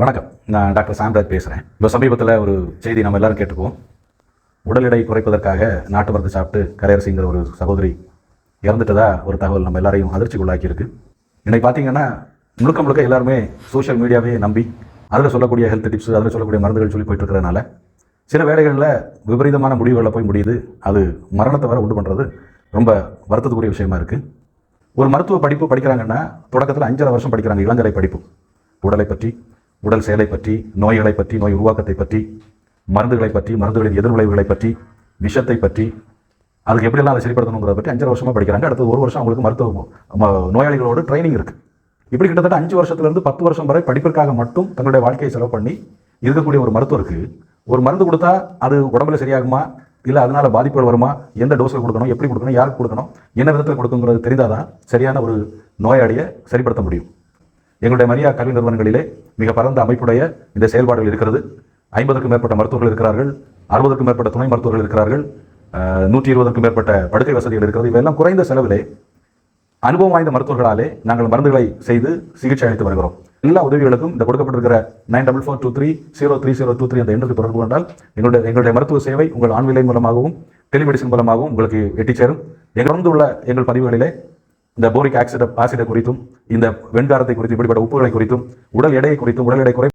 வணக்கம். நான் டாக்டர் சாம்ராஜ் பேசுகிறேன். இப்போ சமீபத்தில் ஒரு செய்தி நம்ம எல்லாரும் கேட்டுக்குவோம். உடல் எடை குறைப்பதற்காக நாட்டு மருந்து சாப்பிட்டு கரையரசிங்கிற ஒரு சகோதரி இறந்துட்டதா ஒரு தகவல் நம்ம எல்லாரையும் அதிர்ச்சிக்குள்ளாக்கியிருக்கு. இன்னைக்கு பார்த்தீங்கன்னா முழுக்க முழுக்க எல்லாருமே சோஷியல் மீடியாவே நம்பி அதில் சொல்லக்கூடிய ஹெல்த் டிப்ஸ், அதில் சொல்லக்கூடிய மருந்துகள் சொல்லி போயிட்டு இருக்கிறதுனால சில வேளைகளில் விபரீதமான முடிவுகளில் போய் முடியுது. அது மரணத்தை வர உண்டு பண்ணுறது ரொம்ப வருத்தத்துக்குரிய விஷயமா இருக்குது. ஒரு மருத்துவ படிப்பு படிக்கிறாங்கன்னா தொடக்கத்தில் 5.5 வருஷம் படிக்கிறாங்க. இளங்கலை படிப்பு. உடலை பற்றி, உடல் செயலை பற்றி, நோய்களை பற்றி, நோய் உருவாக்கத்தை பற்றி, மருந்துகளை பற்றி, மருந்துகளின் எதிர்விளைவுகளை பற்றி, விஷத்தை பற்றி, அதுக்கு எப்படியெல்லாம் அதை சரிப்படுத்தணுங்கிறத பற்றி 5.5 வருஷமாக படிக்கிறாங்க. அடுத்து 1 வருஷம் அவங்களுக்கு மருத்துவ நோயாளிகளோட ட்ரைனிங் இருக்குது. இப்படி கிட்டத்தட்ட 5 வருஷத்துலேருந்து 10 வருஷம் வரை படிப்பிற்காக மட்டும் தங்களுடைய வாழ்க்கையை செலவு பண்ணி இருக்கக்கூடிய ஒரு மருத்துவருக்கு ஒரு மருந்து கொடுத்தா அது உடம்புல சரியாகுமா, இல்லை அதனால பாதிப்புகள் வருமா, எந்த டோஸில் கொடுக்கணும், எப்படி கொடுக்கணும், யாருக்கு கொடுக்கணும், என்ன விதத்தில் கொடுக்கணுங்கிறது தெரிந்தாதான் சரியான ஒரு நோயாளியை சரிப்படுத்த முடியும். எங்களுடைய மரியா கல்வி நிறுவனங்களிலே மிக பரந்த அமைப்புடைய இந்த செயல்பாடுகள் இருக்கிறது. 50க்கும் மேற்பட்ட மருத்துவர்கள் இருக்கிறார்கள், 60க்கும் மேற்பட்ட துணை மருத்துவர்கள் இருக்கிறார்கள், 120க்கும் மேற்பட்ட படுக்கை வசதிகள் இருக்கிறது. இவையெல்லாம் குறைந்த செலவிலே அனுபவம் வாய்ந்த மருத்துவர்களாலே நாங்கள் மருந்துகளை செய்து சிகிச்சை அளித்து வருகிறோம். எல்லா உதவிகளுக்கும் இந்த கொடுக்கப்பட்டிருக்கிற 9442303023 அந்த எண்ணுக்கு தொடர்பு கொண்டால் எங்களுடைய மருத்துவ சேவை உங்கள் ஆன்லைன் மூலமாகவும் டெலிமெடிசின் மூலமாகவும் உங்களுக்கு எட்டி சேரும். உள்ள எங்கள் பதிவுகளிலே இந்த போரிக் ஆசிட் குறித்தும், இந்த வெண்காரத்தை குறித்தும், இப்படிப்பட்ட உப்புகளை குறித்தும், உடல் எடையை குறித்தும், உடல் எடை குறை